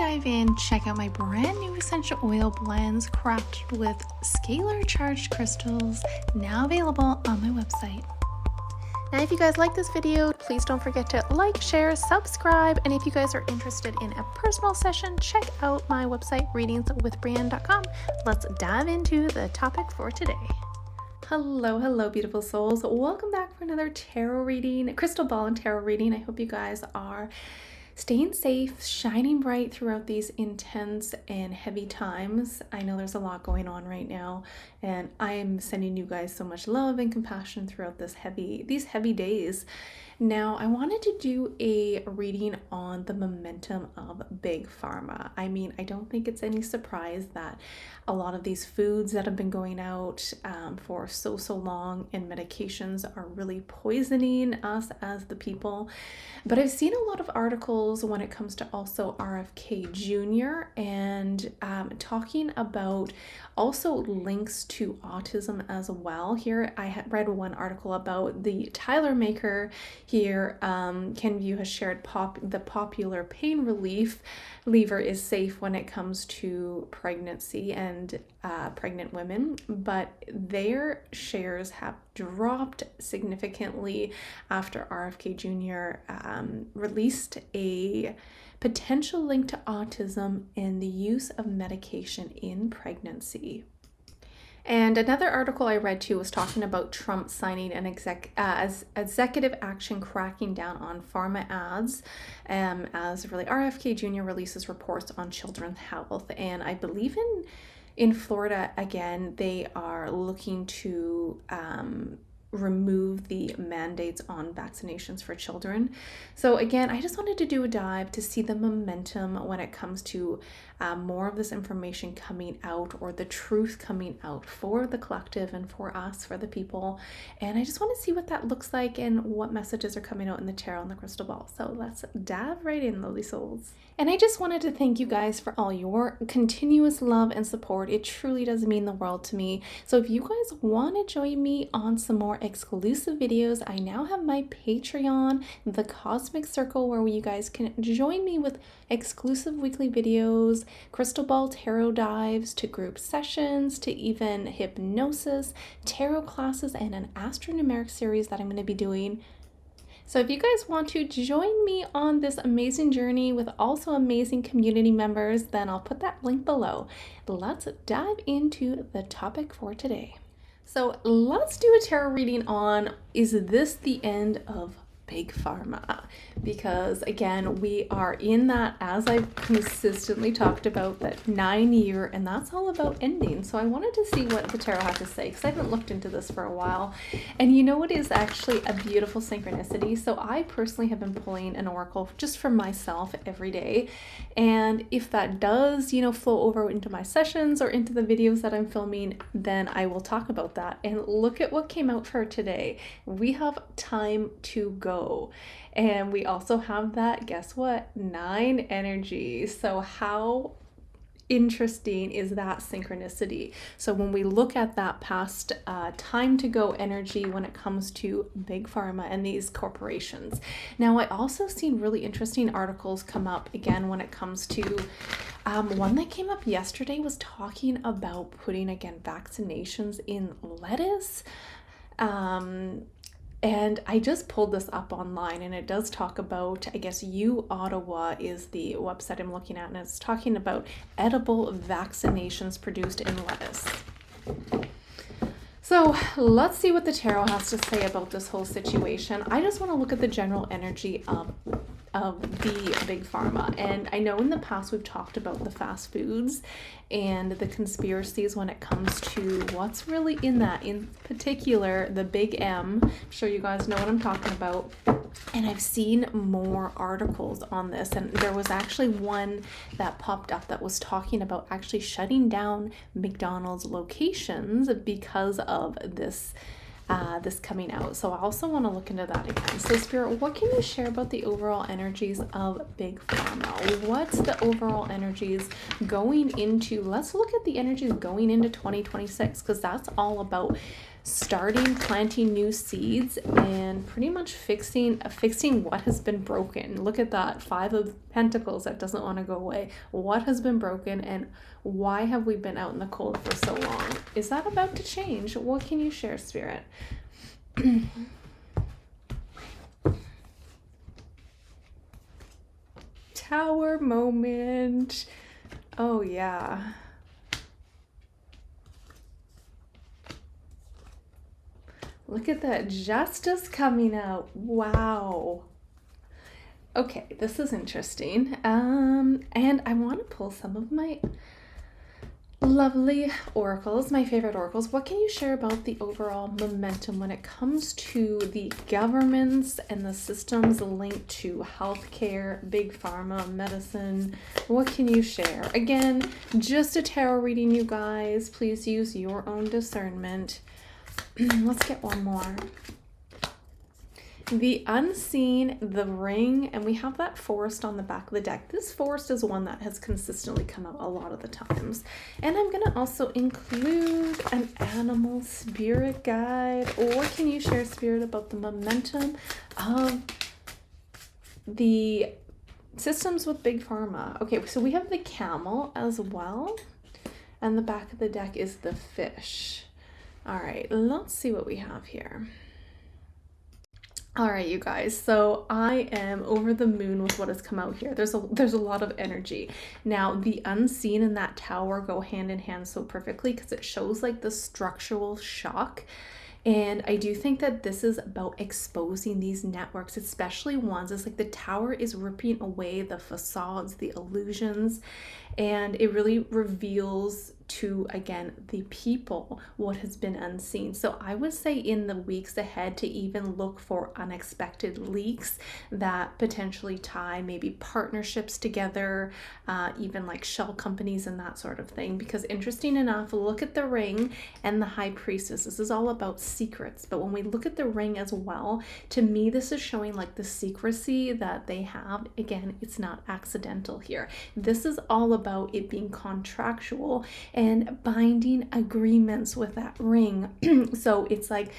dive in, check out my brand new essential oil blends crafted with scalar charged crystals, now available on my website. Now, if you guys like this video, please don't forget to like, share, subscribe, and if you guys are interested in a personal session, check out my website, ReadingsWithBree.com. Let's dive into the topic for today. Hello, beautiful souls. Welcome back for another tarot reading, crystal ball and tarot reading. I hope you guys are staying safe, shining bright throughout these intense and heavy times. I know there's a lot going on right now, and I am sending you guys so much love and compassion throughout these heavy days. Now, I wanted to do a reading on the momentum of Big Pharma. I mean, I don't think it's any surprise that a lot of these foods that have been going out for so long and medications are really poisoning us as the people. But I've seen a lot of articles when it comes to also RFK Jr. and talking about also links to autism as well. Here I had read one article about the Tyler maker here. Kenvue has shared the popular pain relief lever is safe when it comes to pregnancy and pregnant women, but their shares have dropped significantly after RFK Jr. Released a potential link to autism and the use of medication in pregnancy. And another article I read too was talking about Trump signing an executive action cracking down on pharma ads as really RFK Jr. releases reports on children's health. And I believe in Florida, again, they are looking to remove the mandates on vaccinations for children. So again, I just wanted to do a dive to see the momentum when it comes to more of this information coming out, or the truth coming out for the collective and for us, for the people. And I just want to see what that looks like and what messages are coming out in the tarot and the crystal ball. So let's dive right in, lovely souls. And I just wanted to thank you guys for all your continuous love and support. It truly does mean the world to me. So if you guys want to join me on some more exclusive videos, I now have my Patreon, the Cosmic Circle, where you guys can join me with exclusive weekly videos, crystal ball tarot dives, to group sessions, to even hypnosis, tarot classes, and an astronumeric series that I'm going to be doing. So if you guys want to join me on this amazing journey with also amazing community members, then I'll put that link below. Let's dive into the topic for today. So let's do a tarot reading on, is this the end of Big Pharma? Because again, we are in that, as I've consistently talked about, that 9-year, and that's all about ending. So I wanted to see what the tarot had to say, because I haven't looked into this for a while. And you know what is actually a beautiful synchronicity? So I personally have been pulling an oracle just for myself every day. And if that does, flow over into my sessions or into the videos that I'm filming, then I will talk about that. And look at what came out for today. We have time to go. And we also have that, guess what? 9 energy. So how interesting is that synchronicity? So when we look at that past time to go energy when it comes to Big Pharma and these corporations. Now, I also seen really interesting articles come up again when it comes to one that came up yesterday was talking about putting, again, vaccinations in lettuce. And I just pulled this up online, and it does talk about, I guess, Ottawa is the website I'm looking at, and it's talking about edible vaccinations produced in lettuce. So let's see what the tarot has to say about this whole situation. I just want to look at the general energy of the Big Pharma. And I know in the past we've talked about the fast foods and the conspiracies when it comes to what's really in that, in particular the big M. I'm sure you guys know what I'm talking about. And I've seen more articles on this, and there was actually one that popped up that was talking about actually shutting down McDonald's locations because of this coming out. So I also want to look into that again. So Spirit, what can you share about the overall energies of Big Pharma? What's the overall energies going into, let's look at the energies going into 2026, because that's all about starting, planting new seeds, and pretty much fixing what has been broken. Look at that 5 of Pentacles that doesn't want to go away. What has been broken, and why have we been out in the cold for so long? Is that about to change? What can you share, Spirit? Tower moment. Oh yeah. Look at that justice coming out. Wow. Okay, this is interesting. And I want to pull some of my lovely oracles, my favorite oracles. What can you share about the overall momentum when it comes to the governments and the systems linked to healthcare, big pharma, medicine? What can you share? Again, just a tarot reading, you guys. Please use your own discernment. Let's get one more. The unseen, the ring, and we have that forest on the back of the deck. This forest is one that has consistently come out a lot of the times. And I'm going to also include an animal spirit guide. Or can you share, Spirit, about the momentum of the systems with big pharma? Okay, so we have the camel as well. And the back of the deck is the fish. All right, let's see what we have here. All right, you guys, so I am over the moon with what has come out here. There's a lot of energy. Now, the unseen and that tower go hand in hand so perfectly because it shows like the structural shock. And I do think that this is about exposing these networks, especially ones. It's like the tower is ripping away the facades, the illusions, and it really reveals to, again, the people what has been unseen. So I would say in the weeks ahead to even look for unexpected leaks that potentially tie maybe partnerships together, even like shell companies and that sort of thing. Because interesting enough, look at the ring and the high priestess. This is all about secrets. But when we look at the ring as well, to me, this is showing like the secrecy that they have. Again, it's not accidental here. This is all about it being contractual and binding agreements with that ring. So it's like,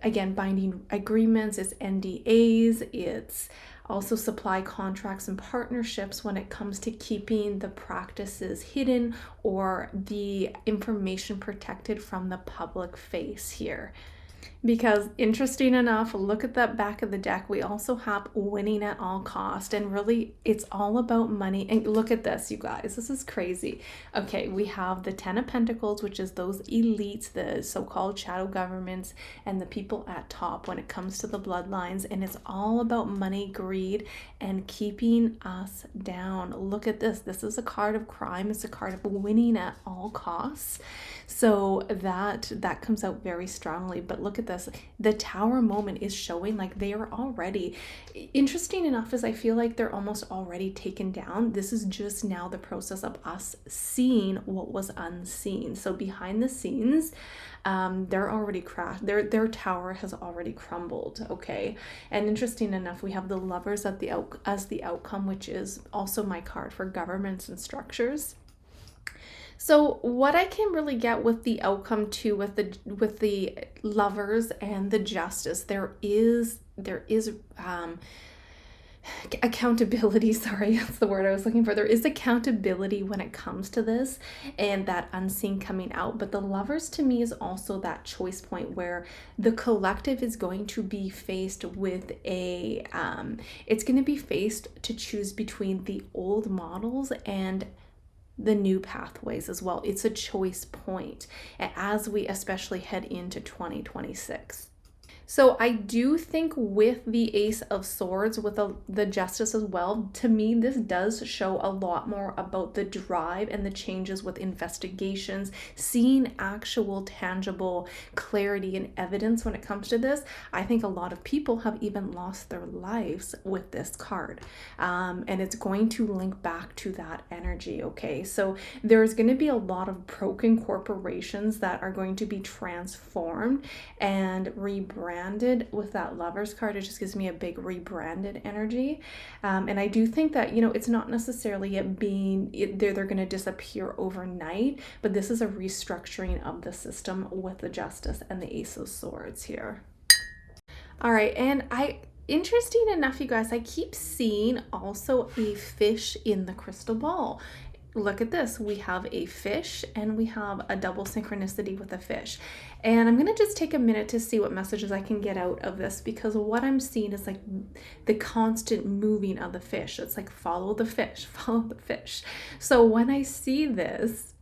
again, binding agreements, it's NDAs, it's also supply contracts and partnerships when it comes to keeping the practices hidden or the information protected from the public face here. Because interesting enough, look at that back of the deck. We also have winning at all cost, and really it's all about money. And look at this, you guys, this is crazy. Okay, we have the 10 of Pentacles, which is those elites, the so-called shadow governments and the people at top when it comes to the bloodlines. And it's all about money, greed, and keeping us down. Look at this. This is a card of crime. It's a card of winning at all costs. So that comes out very strongly. But look at this. The tower moment is showing like they are already, interesting enough is I feel like they're almost already taken down. This is just now the process of us seeing what was unseen. So behind the scenes, they're already crashed. Their tower has already crumbled. Okay. And interesting enough, we have the Lovers as the outcome, which is also my card for governments and structures. So what I can really get with the outcome too, with the Lovers and the Justice, there is accountability. Sorry, that's the word I was looking for. There is accountability when it comes to this and that unseen coming out. But the Lovers to me is also that choice point where the collective is going to be faced with it's going to be faced to choose between the old models and the new pathways as well. It's a choice point as we especially head into 2026. So I do think with the Ace of Swords, with the Justice as well, to me, this does show a lot more about the drive and the changes with investigations, seeing actual tangible clarity and evidence when it comes to this. I think a lot of people have even lost their lives with this card. And it's going to link back to that energy, okay? So there's going to be a lot of broken corporations that are going to be transformed and rebranded rebranded with that Lovers card. It just gives me a big rebranded energy. And I do think that, you know, it's not necessarily they're going to disappear overnight, but this is a restructuring of the system with the Justice and the Ace of Swords here. All right, and interesting enough, you guys, I keep seeing also a fish in the crystal ball. Look at this. We have a fish and we have a double synchronicity with a fish. And I'm going to just take a minute to see what messages I can get out of this, because what I'm seeing is like the constant moving of the fish. It's like follow the fish, follow the fish. So when I see this,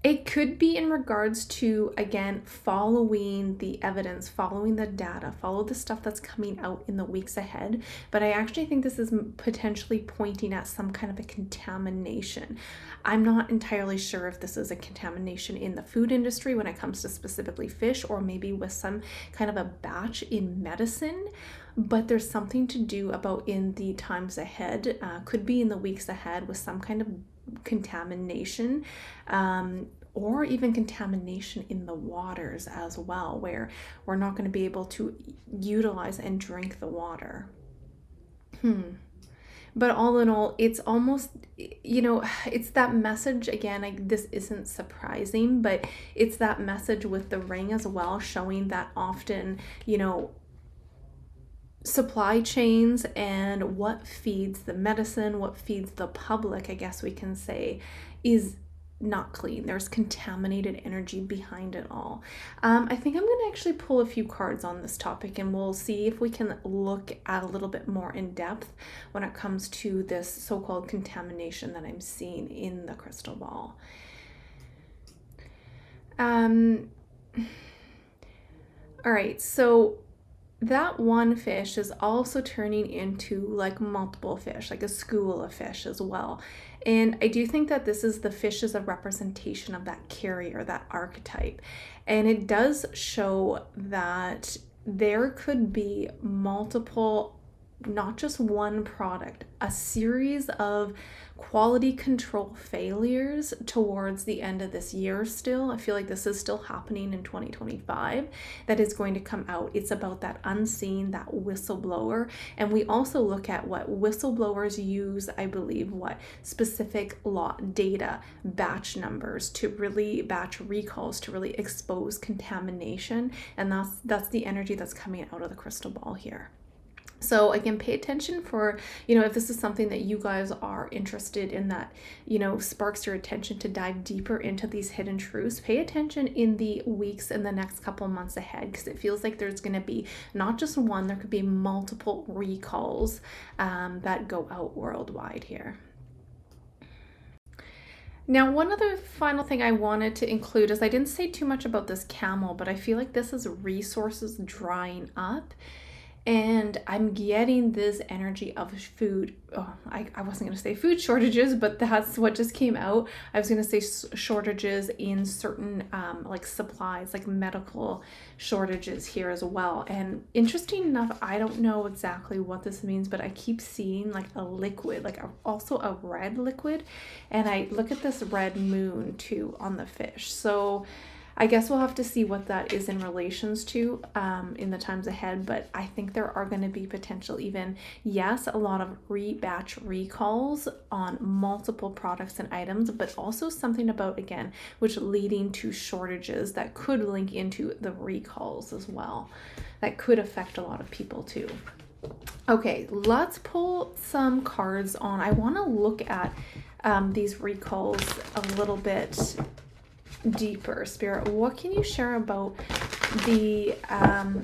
it could be in regards to, again, following the evidence, following the data, follow the stuff that's coming out in the weeks ahead. But I actually think this is potentially pointing at some kind of a contamination. I'm not entirely sure if this is a contamination in the food industry when it comes to specifically fish, or maybe with some kind of a batch in medicine. But there's something to do about in the times ahead, could be in the weeks ahead, with some kind of contamination, or even contamination in the waters as well, where we're not going to be able to utilize and drink the water. But all in all, it's almost, you know, it's that message again. This isn't surprising, but it's that message with the ring as well, showing that often, you know, supply chains and what feeds the medicine, what feeds the public, I guess we can say, is not clean. There's contaminated energy behind it all. I think I'm going to actually pull a few cards on this topic, and we'll see if we can look at a little bit more in depth when it comes to this so-called contamination that I'm seeing in the crystal ball. All right, so that one fish is also turning into like multiple fish, like a school of fish as well. And I do think that this is the fish is a representation of that carrier, that archetype. And it does show that there could be multiple, not just one product, a series of quality control failures towards the end of this year still. I feel like this is still happening in 2025 that is going to come out. It's about that unseen, that whistleblower. And we also look at what whistleblowers use, I believe, what specific lot data, batch numbers to really, batch recalls to really expose contamination. And that's the energy that's coming out of the crystal ball here. So again, pay attention for, you know, if this is something that you guys are interested in, that, you know, sparks your attention to dive deeper into these hidden truths, pay attention in the weeks and the next couple months ahead, because it feels like there's going to be not just one, there could be multiple recalls that go out worldwide here. Now, one other final thing I wanted to include is I didn't say too much about this camel, but I feel like this is resources drying up. And I'm getting this energy of food. Oh, I wasn't going to say food shortages, but that's what just came out. I was going to say shortages in certain like supplies, like medical shortages here as well. And interesting enough, I don't know exactly what this means, but I keep seeing like a liquid, like also a red liquid. And I look at this red moon too on the fish. So I guess we'll have to see what that is in relations to in the times ahead, but I think there are going to be potential even, yes, a lot of batch recalls on multiple products and items, but also something about, again, which leading to shortages that could link into the recalls as well. That could affect a lot of people too. Okay, let's pull some cards on. I want to look at these recalls a little bit deeper. Spirit, what can you share about the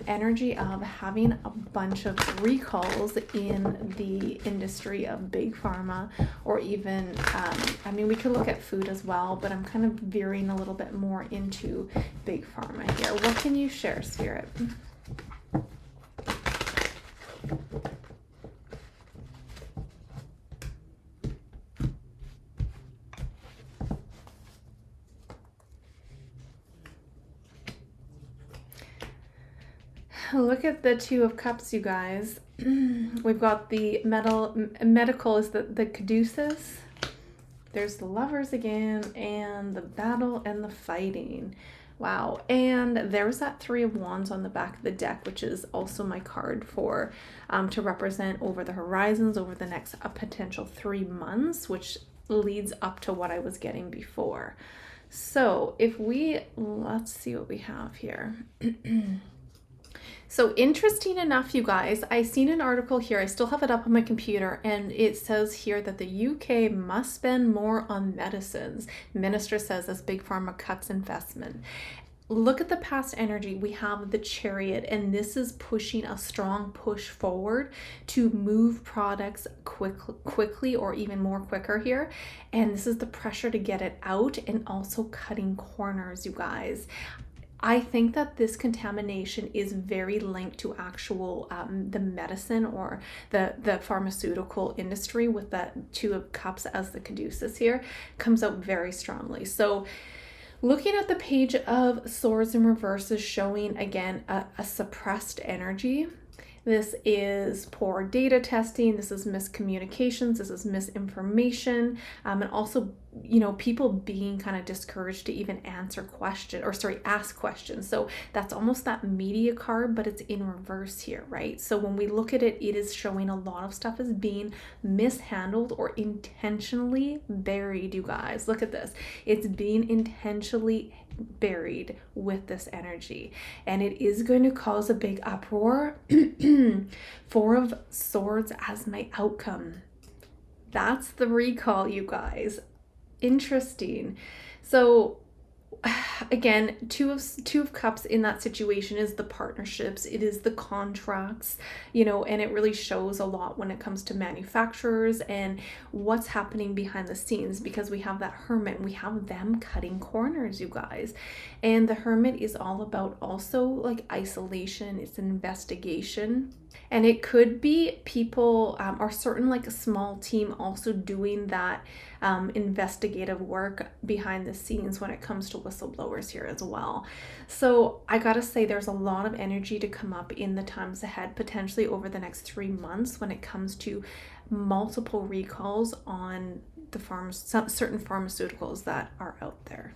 energy of having a bunch of recalls in the industry of big pharma, or even I mean, we could look at food as well, but I'm kind of veering a little bit more into big pharma here. What can you share, Spirit? Look at the Two of Cups, you guys. We've got the medical is the caduceus. There's the Lovers again, and the battle and the fighting. Wow. And there's that Three of Wands on the back of the deck, which is also my card for to represent over the horizons over the next potential 3 months, which leads up to what I was getting before. So if let's see what we have here. So interesting enough, you guys, I seen an article here. I still have it up on my computer, and it says here that the UK must spend more on medicines. Minister says as Big Pharma cuts investment. Look at the past energy. We have the Chariot, and this is pushing a strong push forward to move products quickly or even more quicker here. And this is the pressure to get it out and also cutting corners, you guys. I think that this contamination is very linked to actual the medicine or the pharmaceutical industry, with that Two of Cups as the caduceus here comes out very strongly. So looking at the Page of Swords in reverse is showing again a suppressed energy. This is poor data testing. This is miscommunications. This is misinformation. And also, you know, people being kind of discouraged to even ask questions. So that's almost that media card, but it's in reverse here, right? So when we look at it, it is showing a lot of stuff as being mishandled or intentionally buried, you guys. Look at this. It's being intentionally buried with this energy, and it is going to cause a big uproar. Four of Swords as my outcome. That's the recall, you guys. Interesting. So again, two of Cups in that situation is the partnerships, it is the contracts, you know, and it really shows a lot when it comes to manufacturers and what's happening behind the scenes, because we have that Hermit, we have them cutting corners, you guys. And the Hermit is all about also like isolation, it's an investigation. And it could be people or certain like a small team also doing that investigative work behind the scenes when it comes to whistleblowers here as well. So I gotta say, there's a lot of energy to come up in the times ahead, potentially over the next 3 months, when it comes to multiple recalls on the certain pharmaceuticals that are out there.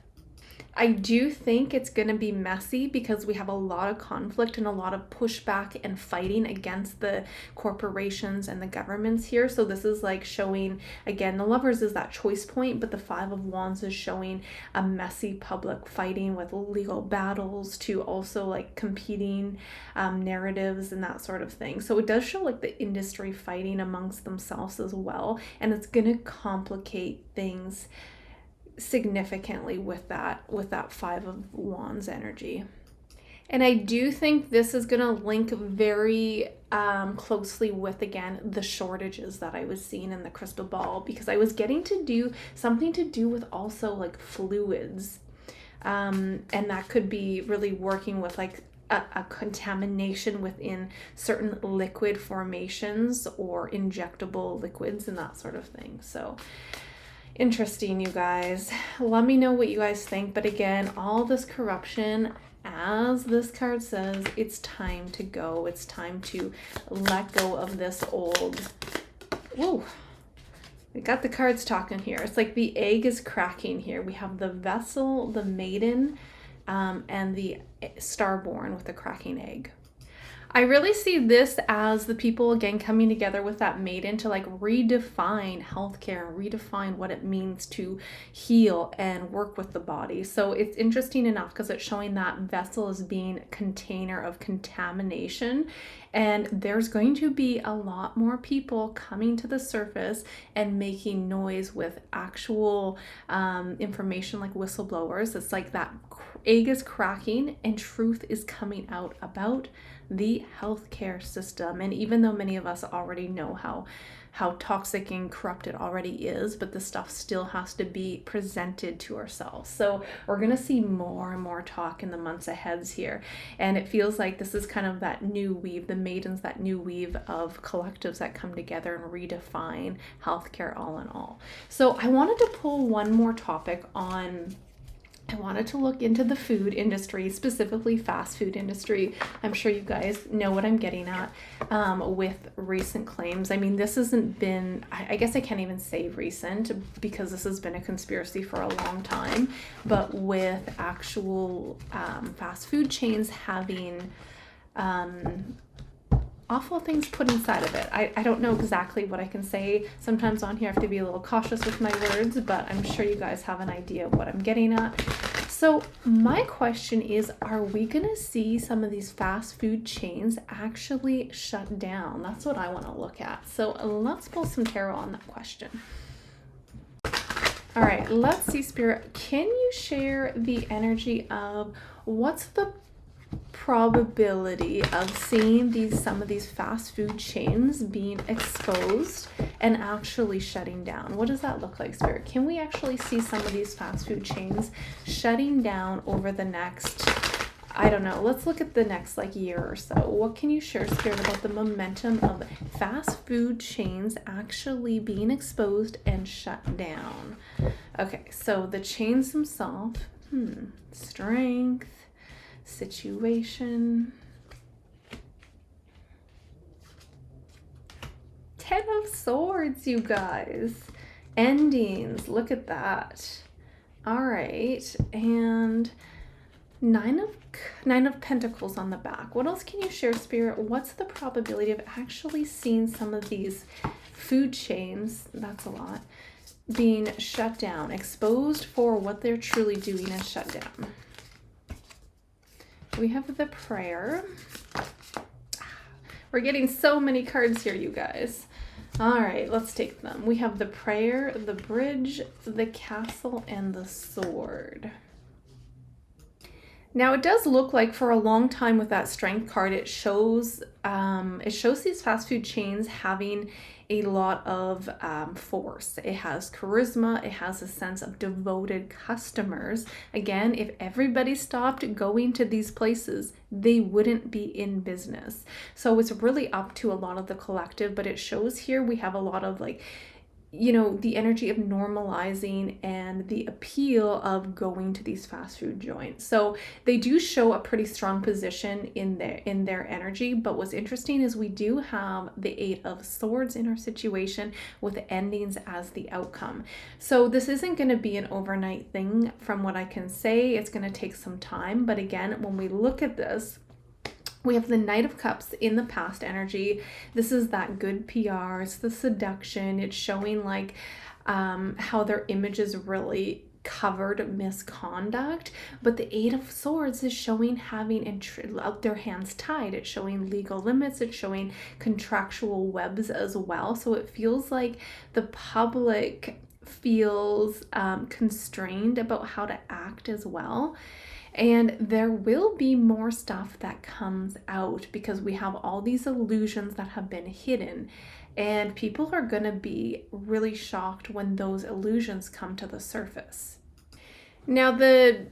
I do think it's going to be messy because we have a lot of conflict and a lot of pushback and fighting against the corporations and the governments here. So this is like showing, again, the Lovers is that choice point, but the Five of Wands is showing a messy public fighting with legal battles to also like competing narratives and that sort of thing. So it does show like the industry fighting amongst themselves as well. And it's going to complicate things significantly with that Five of Wands energy. And I do think this is going to link very closely with, again, the shortages that I was seeing in the crystal ball, because I was getting to do something to do with also like fluids, and that could be really working with like a contamination within certain liquid formations or injectable liquids and that sort of thing. So interesting, you guys. Let me know what you guys think. But again, all this corruption, as this card says, it's time to go. It's time to let go of this old... Whoa. We got the cards talking here. It's like the egg is cracking here. We have the Vessel, the Maiden, and the Starborn with the cracking egg. I really see this as the people, again, coming together with that Maiden to like redefine healthcare, redefine what it means to heal and work with the body. So it's interesting enough because it's showing that Vessel as being a container of contamination. And there's going to be a lot more people coming to the surface and making noise with actual information like whistleblowers. It's like that egg is cracking and truth is coming out about the healthcare system. And even though many of us already know how toxic and corrupt it already is, but the stuff still has to be presented to ourselves. So we're going to see more and more talk in the months ahead here. And it feels like this is kind of that new weave, the Maidens, that new weave of collectives that come together and redefine healthcare all in all. So I wanted to pull one more topic on I wanted to look into the food industry, specifically fast food industry. I'm sure you guys know what I'm getting at with recent claims. I mean, this hasn't been, I guess I can't even say recent because this has been a conspiracy for a long time, but with actual fast food chains having awful things put inside of it. I don't know exactly what I can say. Sometimes on here I have to be a little cautious with my words, but I'm sure you guys have an idea of what I'm getting at. So my question is, are we gonna see some of these fast food chains actually shut down? That's what I want to look at. So let's pull some tarot on that question. All right, let's see, Spirit. Can you share the energy of what's the probability of seeing some of these fast food chains being exposed and actually shutting down? What does that look like, Spirit? Can we actually see some of these fast food chains shutting down over the next, I don't know, let's look at the next like year or so. What can you share, Spirit, about the momentum of fast food chains actually being exposed and shut down? Okay, so the chains themselves, strength, situation, 10 of Swords, you guys, endings, look at that. All right, and Nine of Pentacles on the back. What else can you share, Spirit? What's the probability of actually seeing some of these food chains, that's a lot, being shut down, exposed for what they're truly doing and shut down? We have the prayer. We're getting so many cards here, you guys. All right, let's take them. We have the prayer, the bridge, the castle, and the sword. Now it does look like for a long time with that strength card, it shows these fast food chains having a lot of force. It has charisma. It has a sense of devoted customers. Again, if everybody stopped going to these places, they wouldn't be in business. So it's really up to a lot of the collective, but it shows here we have a lot of like, you know, the energy of normalizing and the appeal of going to these fast food joints. So they do show a pretty strong position in their energy. But what's interesting is we do have the 8 of Swords in our situation with endings as the outcome. So this isn't going to be an overnight thing from what I can say. It's going to take some time. But again, when we look at this, we have the Knight of Cups in the past energy. This is that good PR. It's the seduction. It's showing like how their image is really covered misconduct. But the 8 of Swords is showing having their hands tied. It's showing legal limits. It's showing contractual webs as well. So it feels like the public feels constrained about how to act as well. And there will be more stuff that comes out because we have all these illusions that have been hidden, and people are going to be really shocked when those illusions come to the surface. Now, the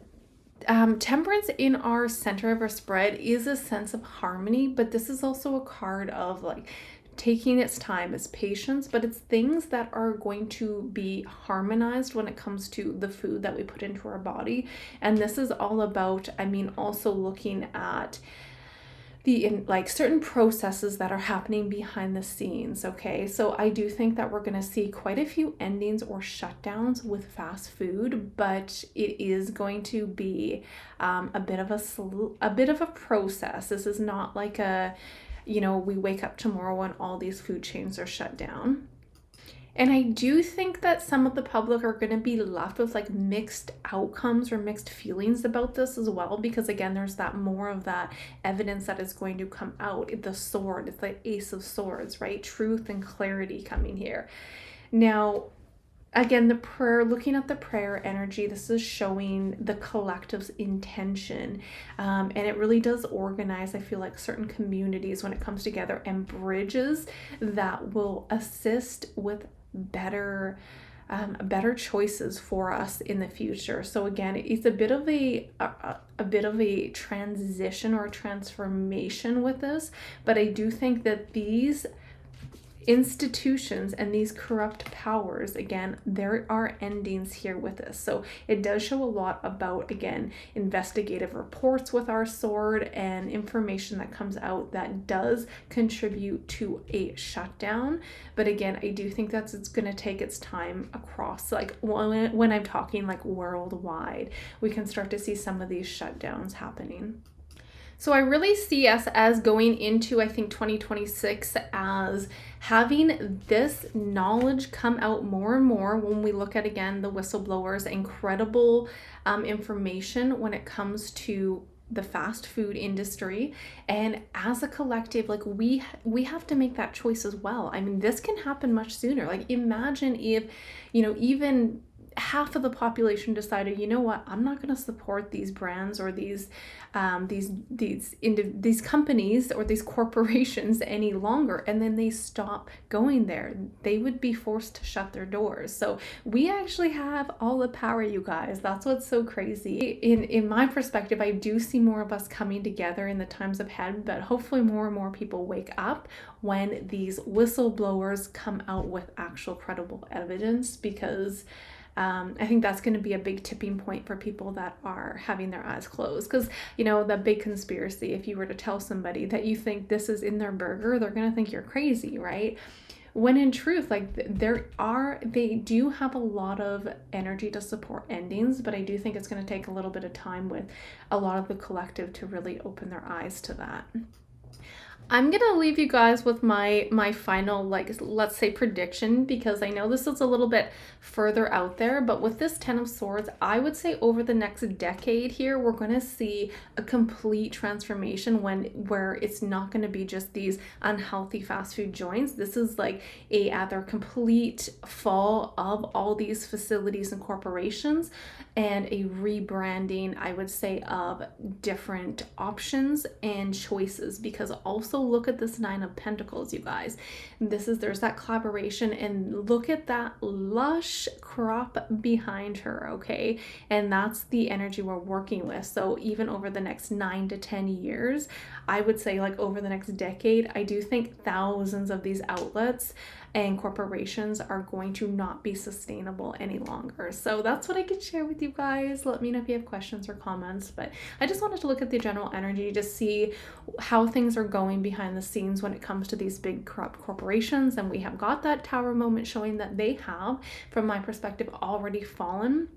Temperance in our center of our spread is a sense of harmony, but this is also a card of like taking its time, it's patience, but it's things that are going to be harmonized when it comes to the food that we put into our body. And this is all about, I mean, also looking at like certain processes that are happening behind the scenes. Okay, so I do think that we're going to see quite a few endings or shutdowns with fast food, but it is going to be a bit of a process. This is not like we wake up tomorrow and all these food chains are shut down. And I do think that some of the public are going to be left with like mixed outcomes or mixed feelings about this as well, because again, there's more of that evidence that is going to come out. The sword, it's like Ace of Swords, right? Truth and clarity coming here. Now, again, the prayer, looking at the prayer energy, this is showing the collective's intention. And it really does organize, I feel like, certain communities when it comes together, and bridges that will assist with better choices for us in the future. So again, it's a bit of a transition or transformation with this, but I do think that institutions and these corrupt powers, again, there are endings here with this. So it does show a lot about, again, investigative reports with our sword and information that comes out that does contribute to a shutdown. But again, I do think that it's going to take its time across, like when I'm talking like worldwide, we can start to see some of these shutdowns happening. So I really see us as going into, I think, 2026 as having this knowledge come out more and more when we look at, again, the whistleblowers, incredible information when it comes to the fast food industry. And as a collective, like we have to make that choice as well. I mean, this can happen much sooner. Like imagine if, you know, even half of the population decided, you know what, I'm not going to support these brands or these companies or these corporations any longer, and then they stop going there, they would be forced to shut their doors. So we actually have all the power, you guys. That's what's so crazy. In my perspective, I do see more of us coming together in the times ahead, but hopefully more and more people wake up when these whistleblowers come out with actual credible evidence, because I think that's going to be a big tipping point for people that are having their eyes closed. Because, you know, the big conspiracy, if you were to tell somebody that you think this is in their burger, they're going to think you're crazy, right? When in truth, like they do have a lot of energy to support endings, but I do think it's going to take a little bit of time with a lot of the collective to really open their eyes to that. I'm going to leave you guys with my final, like, let's say prediction, because I know this is a little bit further out there, but with this 10 of Swords, I would say over the next decade here, we're going to see a complete transformation where it's not going to be just these unhealthy fast food joints. This is like a either complete fall of all these facilities and corporations and a rebranding, I would say, of different options and choices, because also look at this 9 of Pentacles, you guys. There's that collaboration, and look at that lush crop behind her, okay? And that's the energy we're working with. So even over the next 9 to 10 years, I would say, like, over the next decade, I do think thousands of these outlets and corporations are going to not be sustainable any longer. So that's what I could share with you guys. Let me know if you have questions or comments, but I just wanted to look at the general energy to see how things are going behind the scenes when it comes to these big corrupt corporations. And we have got that Tower moment showing that they have, from my perspective, already fallen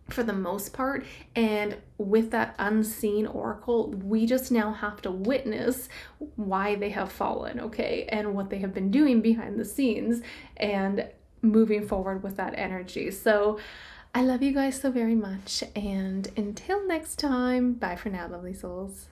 for the most part. And with that unseen oracle, we just now have to witness why they have fallen, okay, and what they have been doing behind the scenes and moving forward with that energy. So I love you guys so very much, and until next time, bye for now, lovely souls.